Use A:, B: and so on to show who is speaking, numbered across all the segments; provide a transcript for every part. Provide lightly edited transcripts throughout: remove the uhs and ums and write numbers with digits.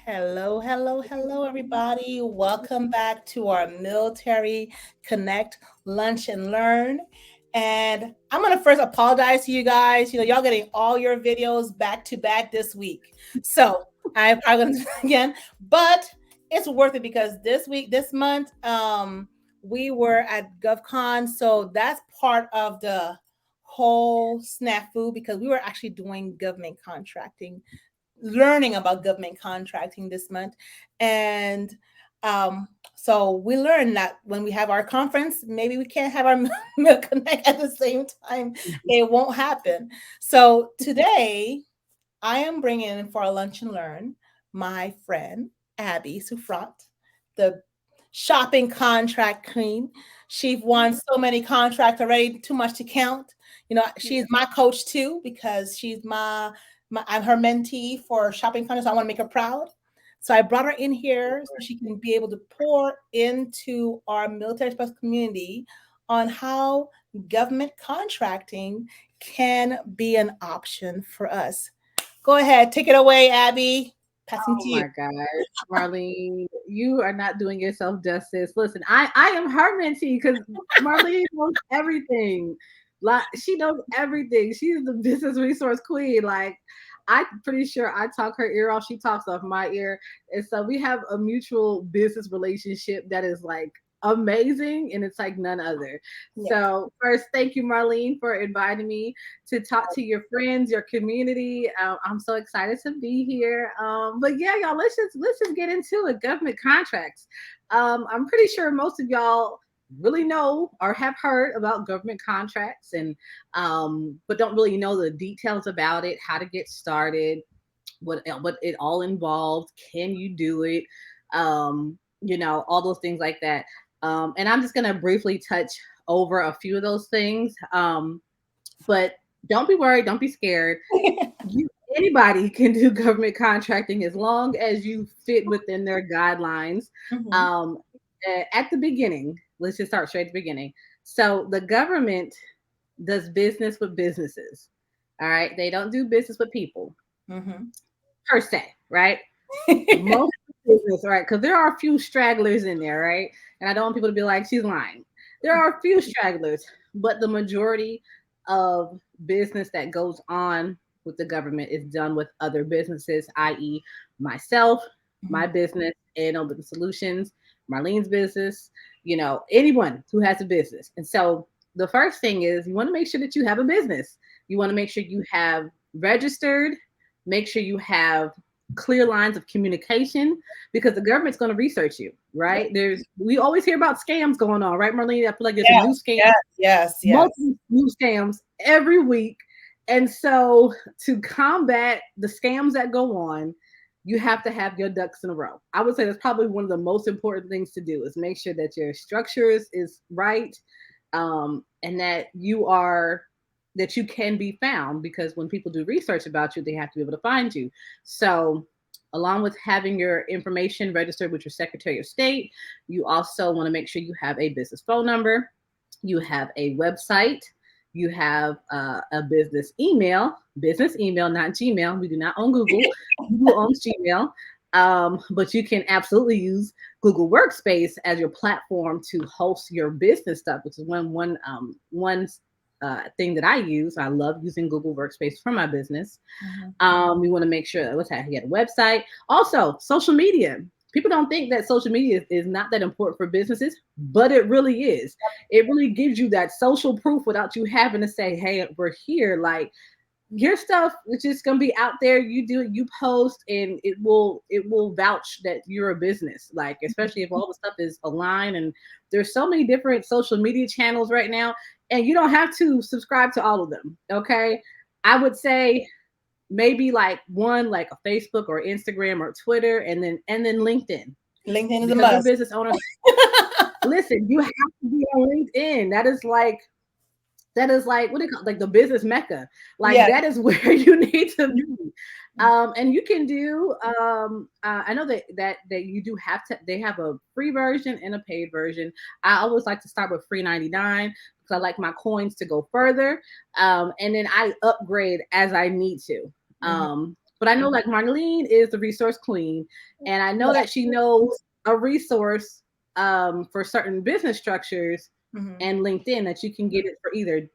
A: Hello, everybody. Welcome back to our Military Connect Lunch and Learn. And I'm going to first apologize to you guys. Y'all getting all your videos back to back this week. So I'm probably going to do it again, but it's worth it because this month, we were at GovCon. So that's part of the whole snafu because we were actually doing government contracting, learning about government contracting this month. And um, so we learned that when we have our conference, maybe we can't have our Milk Connect at the same time. It won't happen. So today, I am bringing in for a lunch and learn my friend, Abby Souffrant, the shopping contract queen. She's won so many contracts already, too much to count. She's my coach too because she's I'm her mentee for shopping contracts. So I want to make her proud. So I brought her in here so she can be able to pour into our military special community on how government contracting can be an option for us. Go ahead, take it away, Abby. Passing
B: Oh
A: to you.
B: my gosh, Marlene, you are not doing yourself justice. Listen, I am her mentee because Marlene knows everything. Like she knows everything. She's the business resource queen. Like I'm pretty sure I talk her ear off. She talks off my ear, and so we have a mutual business relationship that is like amazing, and it's like none other.
A: Yeah.
B: So first, thank you, Marlene, for inviting me to talk to your friends, your community. I'm so excited to be here. But yeah, y'all, let's just get into it. Government contracts. I'm pretty sure most of y'all really know or have heard about government contracts and but don't really know the details about it, how to get started, what it all involved, can you do it, all those things like that. And I'm just gonna briefly touch over a few of those things. But don't be worried, don't be scared. You Anybody can do government contracting as long as you fit within their guidelines.
A: Mhm.
B: Um, at the beginning, let's just start straight at the beginning. So the government does business with businesses. All right, they don't do business with people
A: Mhm.
B: per se, right? Most business, right? Because there are a few stragglers in there, right? And I don't want people to be like, she's lying. There are a few stragglers, but the majority of business that goes on with the government is done with other businesses, i.e., myself, my
A: Mhm.
B: business, and Open Solutions, Marlene's business, anyone who has a business. And so the first thing is you want to make sure that you have a business. You want to make sure you have registered, make sure you have clear lines of communication because the government's going to research you,
A: Yep.
B: right? We always hear about scams going on, right, Marlene? I feel like there's a new
A: Yes,
B: scam,
A: yes, yes, yes.
B: multiple new scams every week. And so to combat the scams that go on, you have to have your ducks in a row. I would say that's probably one of the most important things to do is make sure that your structure is right, and that you can be found because when people do research about you, they have to be able to find you. So along with having your information registered with your Secretary of State, you also want to make sure you have a business phone number, you have a website, you have a business email, not Gmail. We do not own Google. Google owns Gmail. But you can absolutely use Google Workspace as your platform to host your business stuff, which is one thing that I use. I love using Google Workspace for my business.
A: Mhm.
B: We want to make sure that you get a website. Also, social media. People don't think that social media is not that important for businesses, but it really is. It really gives you that social proof without you having to say, hey, we're here. Like your stuff is just gonna be out there. You do it, you post, and it will vouch that you're a business. Like especially if all the stuff is aligned, and there's so many different social media channels right now, and you don't have to subscribe to all of them. Okay, I would say maybe like one like a Facebook or Instagram or Twitter, and then LinkedIn
A: LinkedIn is a
B: because we're
A: must.
B: business owners. Listen, you have to be on LinkedIn. That is like what do you call it? Like the business mecca. Like
A: Yes.
B: that is where you need to be. And you can do. I know that you do have to. They have a free version and a paid version. I always like to start with free 99 because I like my coins to go further. And then I upgrade as I need to.
A: Mhm.
B: But I know like Marlene is the resource queen, and I know that she knows a resource for certain business structures
A: Mhm.
B: and LinkedIn that you can get it for either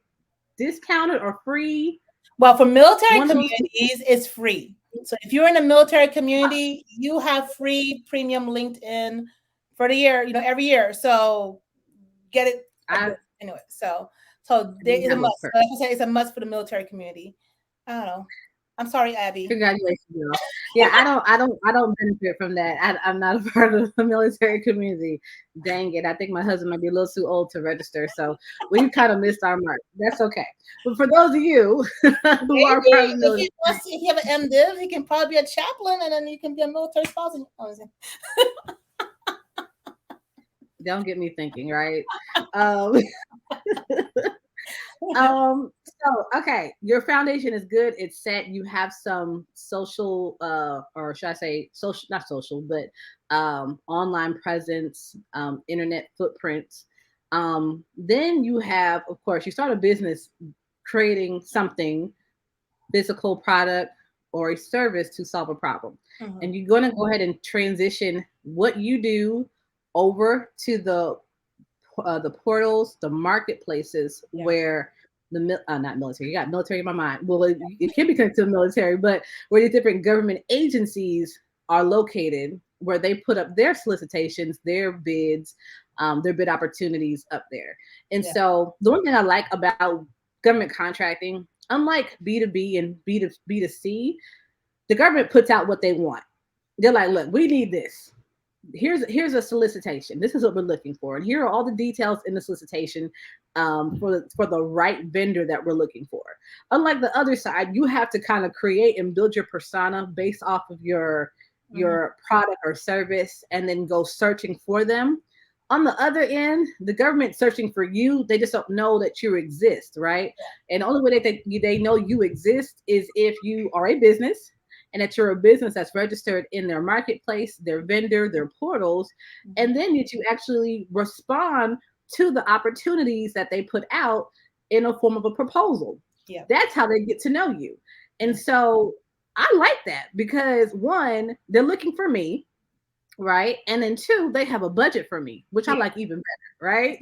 B: discounted or free.
A: Well, for military
B: One of those two.
A: communities, it's free. So if you're in a military community, you have free premium LinkedIn for the year, every year. So get it
B: I
A: anyway. So there is a
B: that was
A: must.
B: perfect.
A: Like I said, it's a must for the military community. I don't know. I'm sorry, Abby.
B: Congratulations, girl. Yeah, I don't benefit from that. I'm not a part of the military community. Dang it. I think my husband might be a little too old to register. So we kind of missed our mark. That's okay. But for those of you who are
A: Maybe
B: part of the
A: if
B: military,
A: if you have an MDiv, he can probably be a chaplain, and then you can be a military spouse.
B: don't get me thinking, right? Um, so okay, your foundation is good. It's set. You have some social, or should I say social, not social, but online presence, internet footprints. Then you have, of course, you start a business creating something, physical product or a service to solve a problem.
A: Mhm.
B: And you're going to go ahead and transition what you do over to the portals, the marketplaces
A: Yeah.
B: where not military, you got military in my mind. Well, it can be connected to the military, but where the different government agencies are located, where they put up their solicitations, their bids, their bid opportunities up there. And
A: Yeah.
B: so the one thing I like about government contracting, unlike B2B and B2C, the government puts out what they want. They're like, look, we need this. Here's a solicitation. This is what we're looking for, and here are all the details in the solicitation for the right vendor that we're looking for. Unlike the other side, you have to kind of create and build your persona based off of
A: Mhm.
B: your product or service, and then go searching for them. On the other end, the government searching for you, they just don't know that you exist, right? And the only way they know you exist is if you are a business and that you're a business that's registered in their marketplace, their vendor, their portals,
A: Mhm.
B: and then that you actually respond to the opportunities that they put out in a form of a proposal.
A: Yeah.
B: That's how they get to know you. And
A: Yeah.
B: so I like that because one, they're looking for me, right? And then two, they have a budget for me, which I
A: Yeah.
B: like even better, right?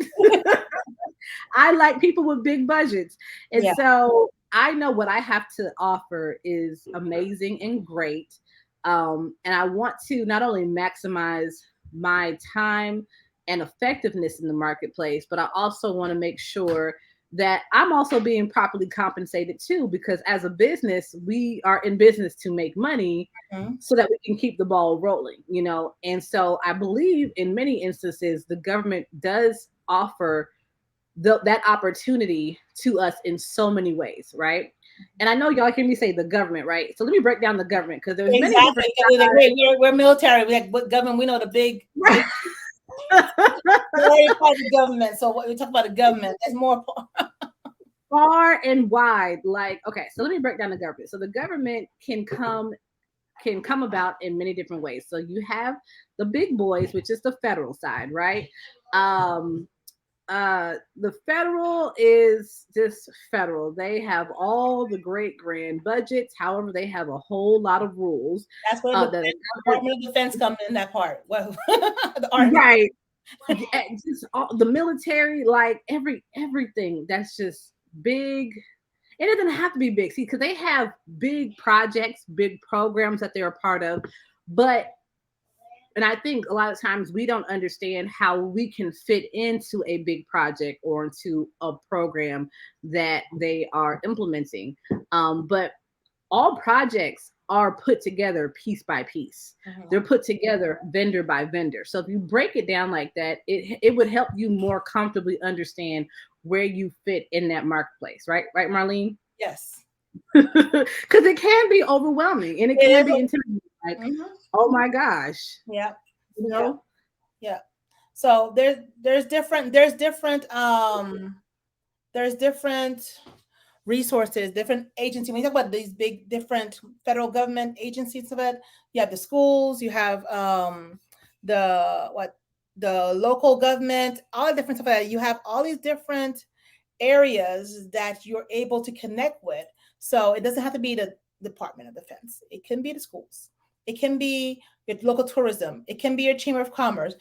B: I like people with big budgets. And
A: Yeah.
B: so I know what I have to offer is amazing and great. And I want to not only maximize my time and effectiveness in the marketplace, but I also want to make sure that I'm also being properly compensated too, because as a business, we are in business to make money
A: Mhm.
B: so that we can keep the ball rolling, you know? And so I believe in many instances, the government does offer that opportunity to us in so many ways, right? And I know y'all hear me say the government, right? So let me break down the government because there's many different
A: Exactly. Because like, we're military. We like what government. We know the big. We're already part of the government. So what we talk about the government. That's more.
B: far and wide. Like, okay, so let me break down the government. So the government can come about in many different ways. So you have the big boys, which is the federal side, right? Um, the federal is just federal. They have all the great grand budgets. However, they have a whole lot of rules
A: That's where the
B: that are
A: Department of Defense comes in that part. Well, the army.
B: right. Just the military, like everything that's just big. It doesn't have to be big, see, because they have big projects, big programs that they're a part of, but and I think a lot of times we don't understand how we can fit into a big project or into a program that they are implementing. But all projects are put together piece by piece.
A: Mhm.
B: They're put together vendor by vendor. So if you break it down like that, it would help you more comfortably understand where you fit in that marketplace, right? Right, Marlene?
A: Yes.
B: Because it can be overwhelming and it
A: It
B: can
A: is.
B: be intimidating. Like,
A: Mhm.
B: oh my gosh,
A: Yeah.
B: you
A: Yeah.
B: know?
A: Yeah. So there's different resources, different agencies. When you talk about these big different federal government agencies of it, you have the schools, you have the what the local government, all the different stuff like that. You have all these different areas that you're able to connect with. So it doesn't have to be Department of Defense. It can be the schools. It can be your local tourism. It can be your Chamber of Commerce.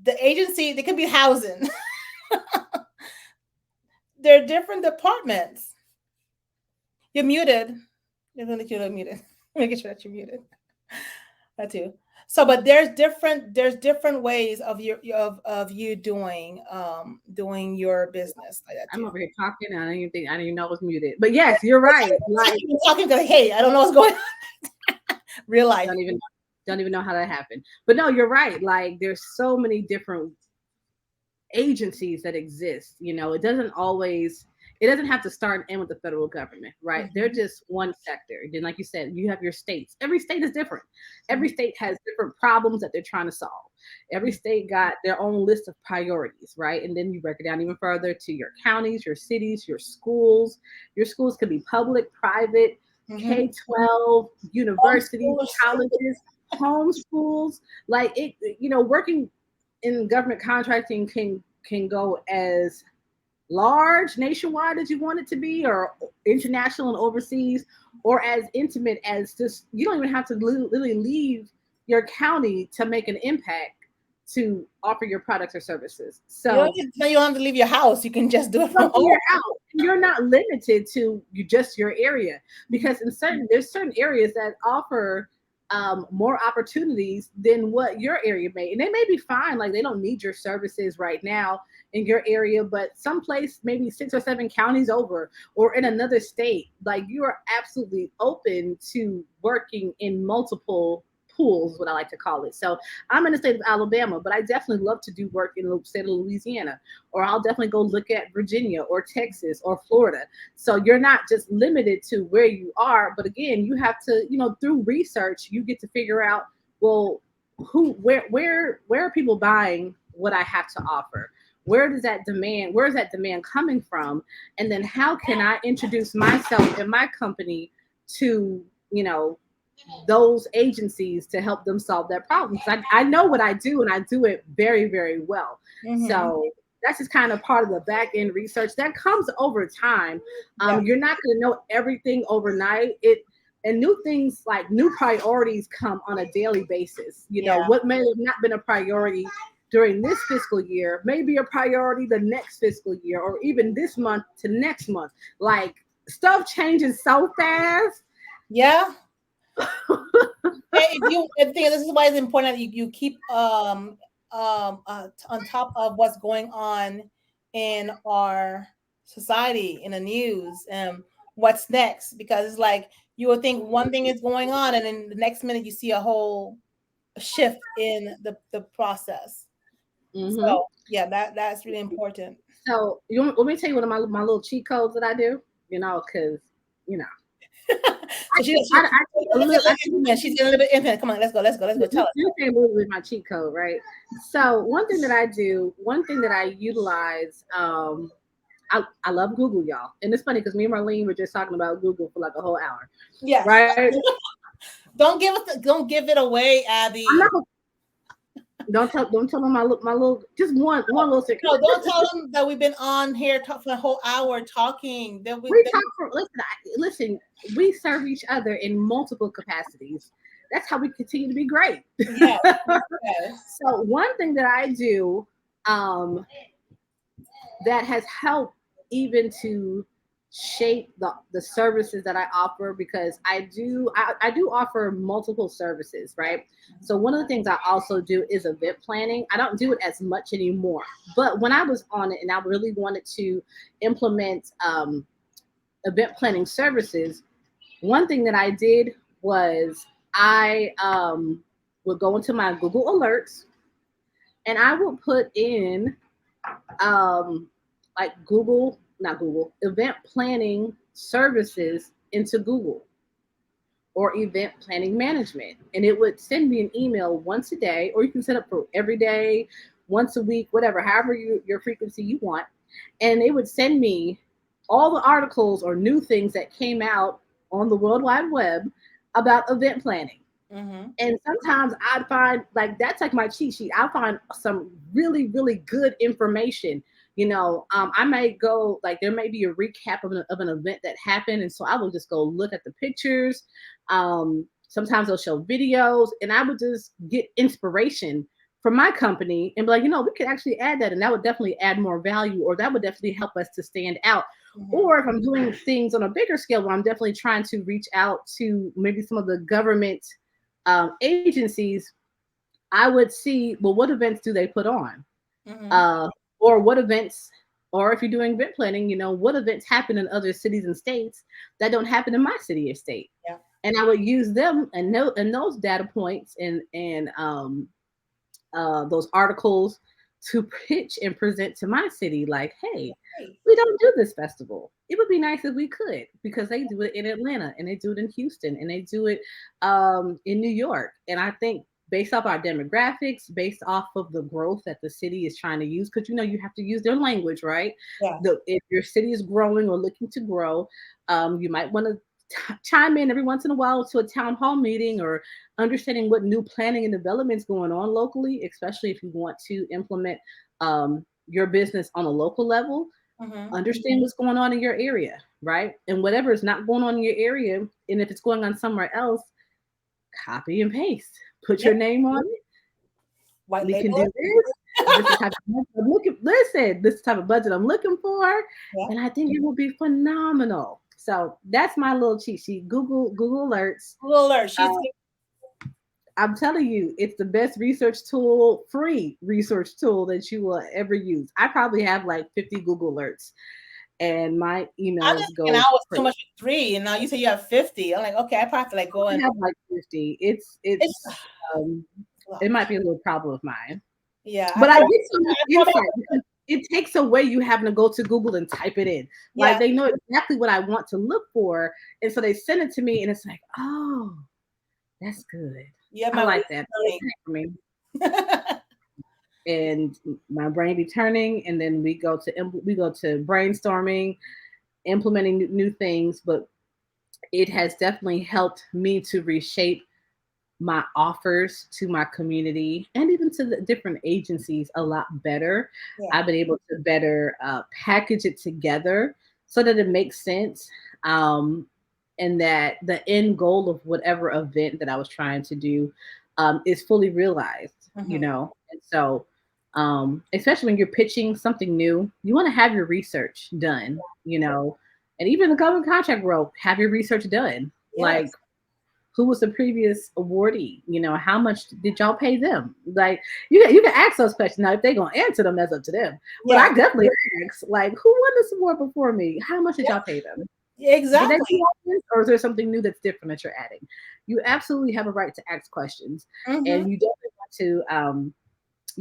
A: The agency, they can be housing. They're different departments. You're muted. You're going to you're muted. Making sure that you're muted. That too. So, but there's different ways of of you doing your business like that
B: I'm
A: too.
B: over here talking. And I didn't even know I was muted. But yes, you're right. Like,
A: Talking because hey, I don't know what's going on. Real life.
B: don't even know how that happened. But no, you're right. Like, there's so many different agencies that exist. It doesn't have to start and end with the federal government, right? They're
A: Mhm.
B: just one sector. Then, like you said, you have your states. Every state is different. Every
A: Mhm.
B: state has different problems that they're trying to solve. Every state got their own list of priorities, right? And then you break it down even further to your counties, your cities, your schools. Your schools could be public, private,
A: Mhm.
B: K-12, universities,
A: Homeschoolers.
B: colleges, homeschools. Like, working in government contracting can go as large nationwide as you want it to be, or international and overseas, or as intimate as just you don't even have to literally leave your county to make an impact to offer your products or services. So
A: You don't have to leave your house. You can just do it
B: from
A: from home.
B: your house, you're not limited to just your area, because there's certain areas that offer more opportunities than what your area may, and they may be fine, like they don't need your services right now in your area, but someplace maybe 6 or 7 counties over, or in another state, like you are absolutely open to working in multiple pools, what I like to call it. So I'm in the state of Alabama, but I definitely love to do work in the state of Louisiana, or I'll definitely go look at Virginia or Texas or Florida. So you're not just limited to where you are, but again, you have to, through research, you get to figure out, well, where are people buying what I have to offer? Where is that demand coming from? And then how can I introduce myself and my company to, those agencies to help them solve their problems? I know what I do, and I do it very, very well.
A: Hmm.
B: So that's just kind of part of the back end research that comes over time.
A: Yeah.
B: You're not going to know everything overnight. And new things, like new priorities, come on a daily basis.
A: Yeah.
B: What may have not been a priority during this fiscal year may be a priority the next fiscal year, or even this month to next month. Like, stuff changes so fast.
A: Yeah. If you, I think this is why it's important that you keep on top of what's going on in our society, in the news, what's next, because it's like you would think one thing is going on and then the next minute you see a whole shift in the process.
B: Hmm.
A: So yeah, that's really important.
B: So let me tell you one of my little cheat codes that I do. Because you know, I
A: So
B: take, I take a little. I take
A: she's getting a little bit intimate. Come on, let's go. Tell us.
B: You say a little bit my cheat code, right? So one thing that I utilize, I love Google, y'all. And it's funny because me and Marlene were just talking about Google for like a whole hour,
A: Yes.
B: right?
A: Don't give it away,
B: I'm
A: Abby.
B: not don't tell them my little, just one little secret.
A: No, don't tell them that we've been on here for a whole hour talking. That we
B: We
A: then,
B: talk for listen. We serve each other in multiple capacities. That's how we continue to be great.
A: yes, yes.
B: So one thing that I do, um, that has helped even to shape the services that I offer, because I do offer multiple services, right? So one of the things I also do is event planning. I don't do it as much anymore, but when I was on it and I really wanted to implement event planning services, one thing that I did was I would go into my Google alerts, and I would put in um, like not Google, event planning services into Google, or event planning management. And it would send me an email once a day, or you can set up for every day, once a week, whatever, however your frequency you want. And it would send me all the articles or new things that came out on the World Wide Web about event planning.
A: Mm-hmm.
B: And sometimes I'd find like that's like my cheat sheet. I'll find some really, really good information. I may go like there may be a recap of an event that happened. And so I will just go look at the pictures. Sometimes they'll show videos and I would just get inspiration from my company and be like, we could actually add that and that would definitely add more value or that would definitely help us to stand out.
A: Mm-hmm.
B: Or if I'm doing things on a bigger scale where I'm definitely trying to reach out to maybe some of the government agencies, I would see, well, what events do they put on?
A: Mm-hmm.
B: Uh, or what events, or if you're doing event planning, what events happen in other cities and states that don't happen in my city or state?
A: Yeah.
B: And I would use them and those data points and those articles to pitch and present to my city like, hey,
A: Hey.
B: we don't do this festival. It would be nice if we could because they do it in Atlanta and they do it in Houston and they do it in New York. And I think based off our demographics, based off of the growth that the city is trying to use, because you have to use their language, right?
A: Yeah.
B: If your city is growing or looking to grow, you might want to chime in every once in a while to a town hall meeting or understanding what new planning and development is going on locally, especially if you want to implement your business on a local level.
A: Mm-hmm.
B: Understand what's going on in your area, right? And whatever is not going on in your area, and if it's going on somewhere else, copy and paste. Put
A: Yeah.
B: your name on it.
A: White
B: We can
A: label
B: do
A: it.
B: this. This is the type of budget I'm looking. Listen, this is the type of budget I'm looking for,
A: Yeah.
B: and I think it will be phenomenal. So that's my little cheat sheet. Google Alerts.
A: Google alert.
B: Uh,
A: She's
B: I'm telling you, it's the best research tool, free research tool that you will ever use. I probably have like 50 Google alerts, and my
A: I'm just
B: emails
A: thinking
B: go
A: I was too
B: crazy.
A: much with three, and now you say you have 50. I'm like, okay, I probably have to like go
B: I
A: and
B: have like 50.
A: it's
B: Um,
A: a lot.
B: it might be a little problem of mine,
A: Yeah,
B: but I get so much
A: I probably
B: insight because it takes away you having to go to Google and type it in. Like
A: yeah,
B: they know exactly what I want to look for, and so they send it to me, and it's like, oh, that's good.
A: you have
B: I
A: my
B: like that.
A: wisdom
B: For me.
A: learning.
B: And my brain be turning, and then we go to brainstorming, implementing new things. But it has definitely helped me to reshape my offers to my community and even to the different agencies a lot better.
A: Yeah.
B: I've been able to better package it together so that it makes sense. Um, and that the end goal of whatever event that I was trying to do is fully realized,
A: Mm-hmm.
B: And so, especially when you're pitching something new, you want to have your research done, and even the government contract role, have your research done. Like,
A: Yes.
B: who was the previous awardee? How much did y'all pay them? Like, you can ask those questions. Now, if they're gonna answer them, that's up to them. But
A: Yeah.
B: I definitely ask, like, who won this award before me? How much did
A: Yeah.
B: y'all pay them? Did they do
A: Exactly.
B: all this, or is there something new that's different that you're adding? You absolutely have a right to ask questions,
A: Mm-hmm.
B: and you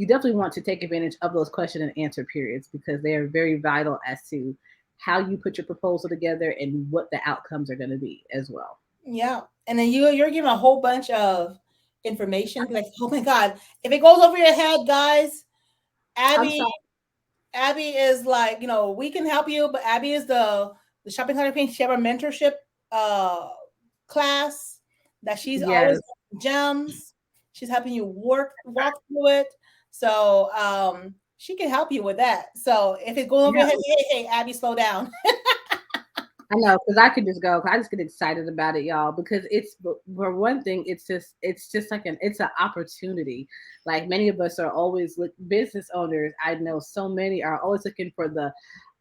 B: definitely want to take advantage of those question and answer periods because they are very vital as to how you put your proposal together and what the outcomes are going to be as well.
A: Yeah. And then you're giving a whole bunch of information. Like, oh my God, if it goes over your head, guys,
B: I'm
A: Abby
B: sorry.
A: Abby is like, we can help you, but Abby is the shopping cart queen. She have a mentorship uh class that she's always
B: Yes.
A: gems. She's helping you walk through it. So she can help you with that. So if it goes over your
B: Yeah.
A: head, hey, Abby, slow down.
B: I know, because I could just go. I just get excited about it, y'all. Because it's for one thing, it's just like it's an opportunity. Like many of us are always business owners. I know so many are always looking for the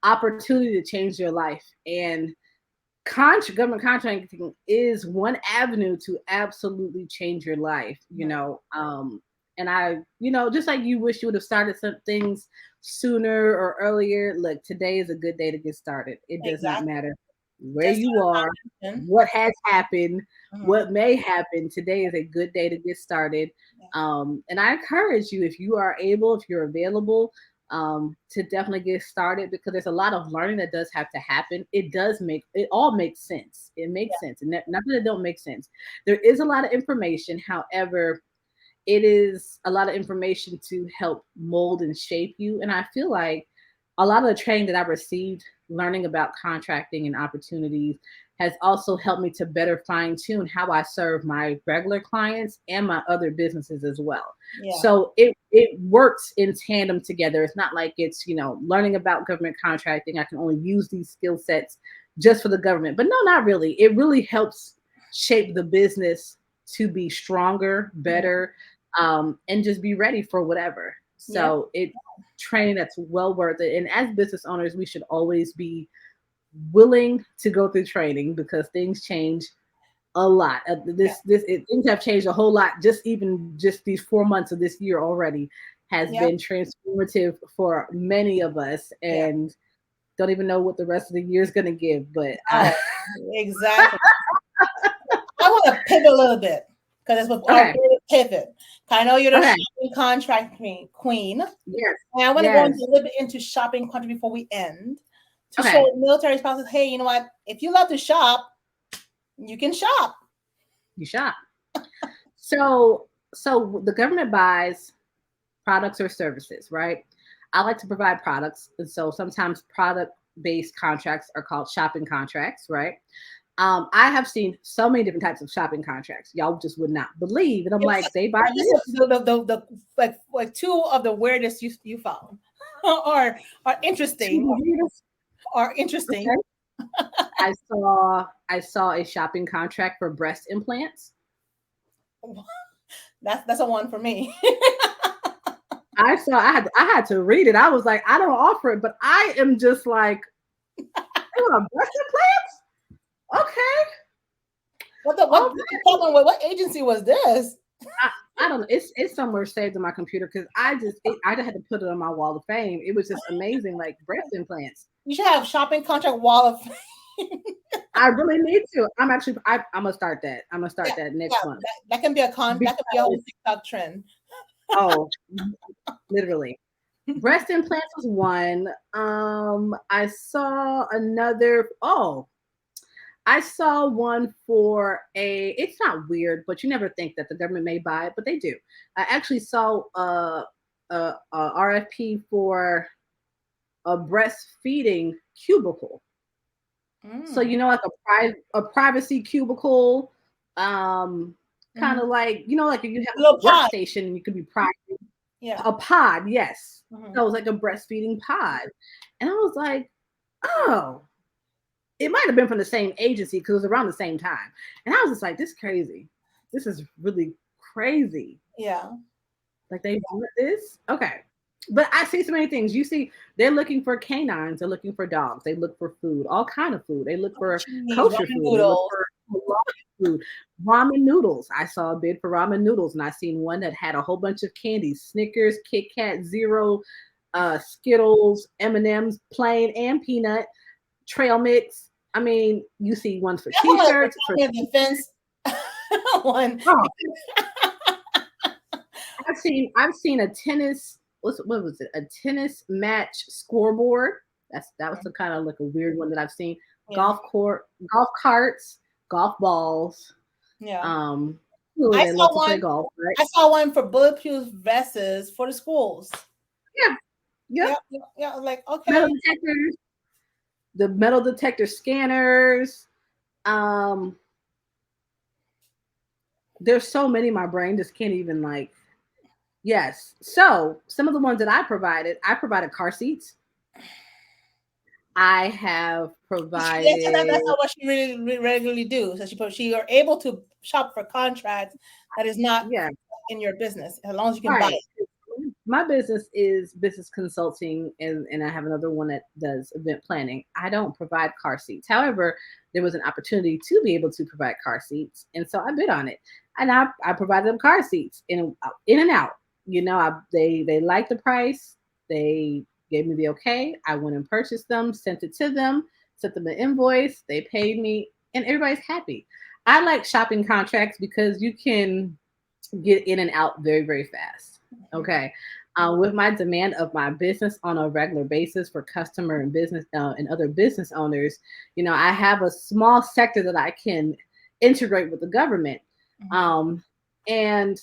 B: opportunity to change their life, and government contracting is one avenue to absolutely change your life. And just like you wish you would have started some things sooner or earlier. Look, today is a good day to get started. It does not
A: Exactly.
B: matter where
A: Just
B: you are,
A: attention.
B: what has happened,
A: Mhm.
B: what may happen. Today is a good day to get started.
A: Yeah.
B: And I encourage you, if you are able, if you're available, to definitely get started because there's a lot of learning that does have to happen. It all makes sense. It makes sense, and not that it don't make sense. There is a lot of information. However, it is a lot of information to help mold and shape you. And I feel like a lot of the training that I received learning about contracting and opportunities has also helped me to better fine tune how I serve my regular clients and my other businesses as well.
A: Yeah.
B: So it works in tandem together. It's not like it's, learning about government contracting. I can only use these skill sets just for the government. But no, not really. It really helps shape the business to be stronger, better, and just be ready for whatever.
A: Yeah.
B: So it's training that's well worth it. And as business owners, we should always be willing to go through training because things change a lot. Things have changed a whole lot. Just these 4 months of this year already has
A: Yeah.
B: been transformative for many of us,
A: Yeah.
B: and don't even know what the rest of the year is going to give. But
A: Oh, exactly. I want to pivot a little bit because that's what our
B: okay,
A: pivot. I know you're the
B: okay,
A: shopping contract queen.
B: yes,
A: And I want to go into
B: yes,
A: a little bit into shopping contract before we end to show
B: okay.
A: military spouses, hey, you know what? If you love to shop, you can shop.
B: You shop. So the government buys products or services, right? I like to provide products, and so sometimes product-based contracts are called shopping contracts, right? I have seen so many different types of shopping contracts. Y'all just would not believe, and I'm like, they buy
A: This is
B: this.
A: the like two of the weirdest you found are interesting are interesting.
B: Okay. I saw a shopping contract for breast implants.
A: That's a one for me.
B: I had to read it. I was like, I don't offer it, but I am just like, "You want breast implants? Okay,
A: What
B: all
A: what agency was this?
B: I don't know. It's somewhere saved in my computer because I just had to put it on my wall of fame. It was just amazing, like breast implants.
A: You should have shopping contract wall of
B: I really need to. I'm gonna start that. I'm gonna start
A: yeah,
B: that
A: yeah.
B: next month
A: That can be that could be a whole
B: because
A: TikTok trend.
B: oh, literally. Breast implants was one. I saw another. Oh, I saw one for it's not weird, but you never think that the government may buy it, but they do. I actually saw a RFP for a breastfeeding cubicle. So
A: Mm.
B: like a privacy cubicle, kind
A: Mhm.
B: of like like if you have
A: Little
B: a
A: pod.
B: workstation and you could be private.
A: Yeah.
B: A pod, yes.
A: Mhm.
B: So it was like a breastfeeding pod, and I was like, oh, it might have been from the same agency because it was around the same time. And I was just like, this is crazy. This is really crazy.
A: Yeah.
B: Like they do this? Okay. But I see so many things. You see, they're looking for canines, they're looking for dogs, they look for food, all kind of food. They look for
A: Cheese,
B: kosher
A: ramen
B: food, they look
A: noodles.
B: for halal food, ramen noodles. I saw a bid for ramen noodles, and I seen one that had a whole bunch of candies: Snickers, Kit Kat, Zero, Skittles, M&Ms, plain and peanut, trail mix. I mean, you see ones for
A: That's one of
B: t-shirts, for
A: the defense one.
B: oh, I've seen a tennis what was it? A tennis match scoreboard. That was the kind of like a weird one that I've seen.
A: Yeah.
B: Golf carts, golf balls.
A: Yeah.
B: Um,
A: I
B: they love
A: saw
B: to play
A: one.
B: golf, right?
A: I saw one for bulletproof vests for the schools.
B: Yeah, yep.
A: Yeah, yeah, yeah. Like,
B: Metal
A: okay.
B: detectors, the metal detector scanners. Um, there's so many my brain just can't even like. Yes. So some of the ones that I provided car seats. I have
A: That's
B: provided,
A: not what she really regularly do. So she are able to shop for contracts that is not
B: yeah,
A: in your business as long as you can buy
B: right.
A: it.
B: My business is business consulting, and I have another one that does event planning. I don't provide car seats. However, there was an opportunity to be able to provide car seats, and so I bid on it, and I provided them car seats in and out. They liked the price. They gave me the okay. I went and purchased them, sent it to them, sent them an invoice. They paid me, and everybody's happy. I like shopping contracts because you can get in and out very, very fast. Okay. With my demand of my business on a regular basis for customer and business and other business owners, I have a small sector that I can integrate with the government.
A: Mhm.
B: Um, and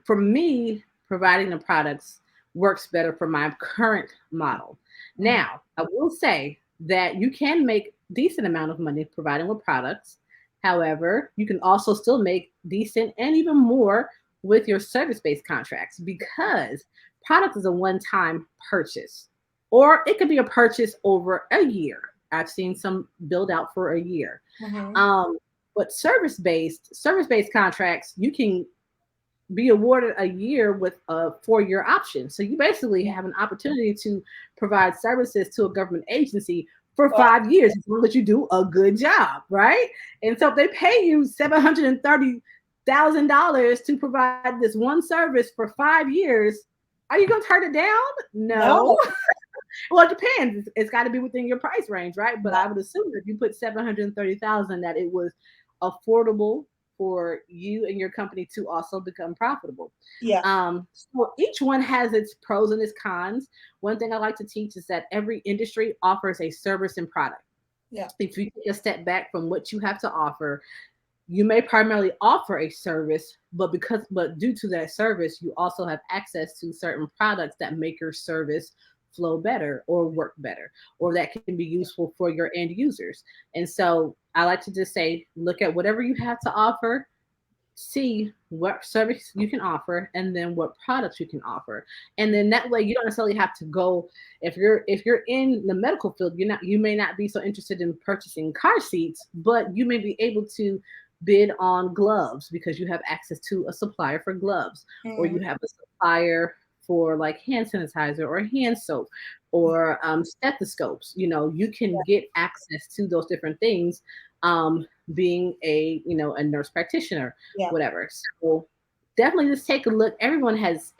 B: for me, providing the products works better for my current model.
A: Mhm.
B: Now, I will say that you can make decent amount of money providing with products. However, you can also still make decent and even more with your service-based contracts because product is a one-time purchase, or it could be a purchase over a year. I've seen some build out for a year.
A: Mm-hmm.
B: Um, but service-based contracts, you can be awarded a year with a 4-year option. So you basically have an opportunity to provide services to a government agency for
A: Well,
B: 5 years as long as you do a good job, right? And so if they pay you $730,000 to provide this one service for 5 years, are you gonna turn it down? No.
A: no.
B: Well, it depends. It's got to be within your price range, right? But
A: Yeah.
B: I would assume that if you put 730,000, that it was affordable for you and your company to also become profitable.
A: Yeah.
B: So each one has its pros and its cons. One thing I like to teach is that every industry offers a service and product.
A: Yeah.
B: If you take a step back from what you have to offer, you may primarily offer a service, but due to that service, you also have access to certain products that make your service flow better or work better, or that can be useful for your end users. And so I like to just say, look at whatever you have to offer, see what service you can offer, and then what products you can offer. And then that way you don't necessarily have to go, if you're in the medical field, you may not be so interested in purchasing car seats, but you may be able to bid on gloves because you have access to a supplier for gloves, or
A: Mm-hmm.
B: you have a supplier for like hand sanitizer or hand soap or stethoscopes. You can get access to those different things, being a nurse practitioner,
A: Yeah.
B: whatever. So definitely just take a look. Everyone has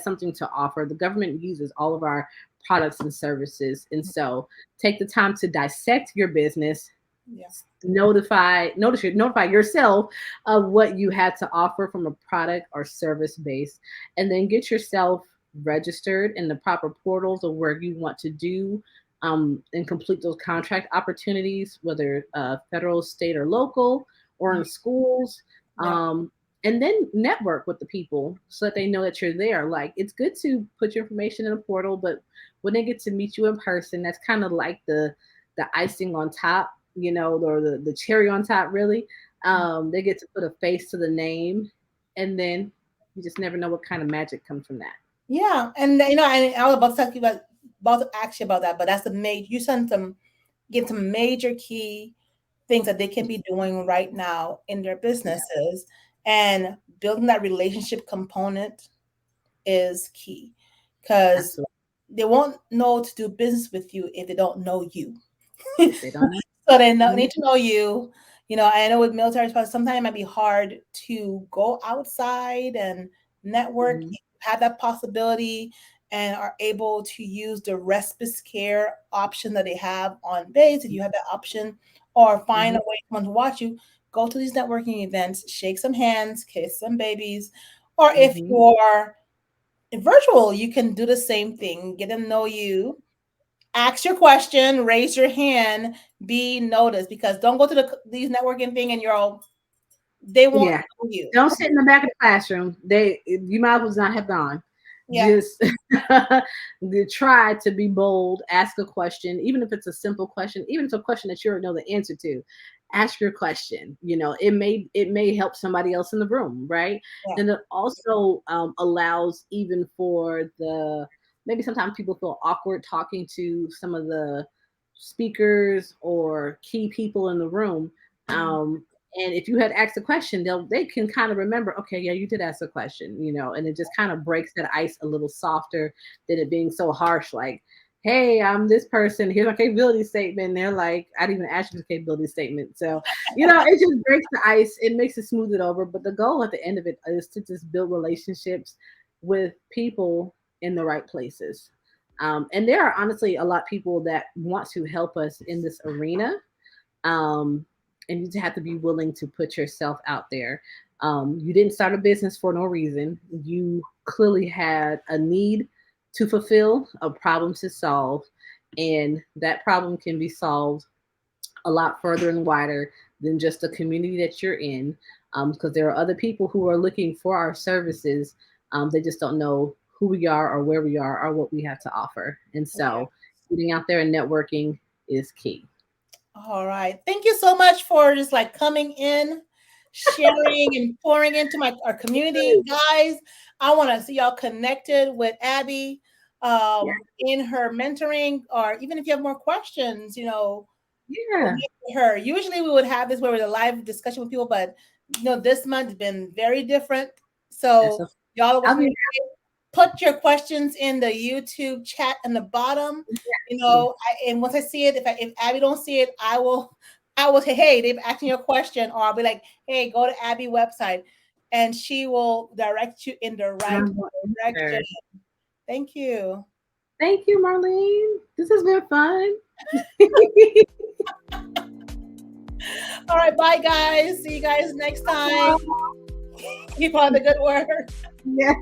B: something to offer. The government uses all of our products and services, and so take the time to dissect your business,
A: Yeah.
B: notify yourself of what you had to offer from a product or service base, and then get yourself registered in the proper portals of where you want to do and complete those contract opportunities, whether federal, state, or local, or
A: Mhm.
B: in schools.
A: Yeah.
B: Um, and then network with the people so that they know that you're there. Like, it's good to put your information in a portal, but when they get to meet you in person, that's kind of like the icing on top, or the cherry on top, really. They get to put a face to the name, and then you just never know what kind of magic comes from that.
A: Yeah. And I was about to talk to you about to ask you about that, but that's the major. You sent them give some major key things that they can be doing right now in their
B: Yeah,
A: businesses, and building that relationship component is key because
B: absolutely.
A: they won't know to do business with you if they don't know you.
B: If they don't know.
A: So they
B: Mhm,
A: need to know you. I know with military spouse, sometimes it might be hard to go outside and network.
B: mhm,
A: You have that possibility and are able to use the respite care option that they have on base. If you have that option, or find a
B: mhm,
A: way someone to watch you, go to these networking events, shake some hands, kiss some babies. Or if
B: mhm.
A: you're virtual, you can do the same thing, get to know you, ask your question, raise your hand, be noticed. Because don't go to these networking thing and they won't
B: Yeah.
A: know you.
B: Don't sit in the back of the classroom. You might as well not have gone.
A: Yeah,
B: Just try to be bold, ask a question, even if it's a simple question, even if it's a question that you already know the answer to. Ask your question. It may help somebody else in the room, right?
A: yeah,
B: And it also allows, even for the, maybe sometimes people feel awkward talking to some of the speakers or key people in the room.
A: mhm,
B: And if you had asked a question, they can kind of remember, okay, yeah, you did ask a question, and it just kind of breaks that ice a little softer than it being so harsh, like, hey, I'm this person, here's my capability statement. And they're like, I didn't even ask you the capability statement. So, it just breaks the ice, it makes it smooth it over. But the goal at the end of it is to just build relationships with people in the right places. And there are honestly a lot of people that want to help us in this arena, um, and you just have to be willing to put yourself out there. You didn't start a business for no reason. You clearly had a need to fulfill, a problem to solve, and that problem can be solved a lot further and wider than just the community that you're in, because there are other people who are looking for our services. They just don't know who we are or where we are or what we have to offer. And
A: yeah.
B: so getting out there and networking is key.
A: All right. Thank you so much for just like coming in, sharing and pouring into our community. Guys, I want to see y'all connected with Abby in her mentoring, or even if you have more questions,
B: Yeah.
A: connect with her. Usually we would have this where we're a live discussion with people, but this month has been very different.
B: That's
A: So
B: a.
A: y'all are
B: I'll
A: welcome
B: be.
A: to put your questions in the YouTube chat in the bottom.
B: Yeah.
A: And once I see it, if Abby don't see it, I will say, hey, they've asked me a question, or I'll be like, hey, go to Abby website, and she will direct you in the
B: And
A: right
B: I'm going to
A: direction.
B: answer.
A: Thank you.
B: Thank you, Marlene. This has been fun.
A: All right, bye guys. See you guys next time. Keep on the good work.
B: Yes.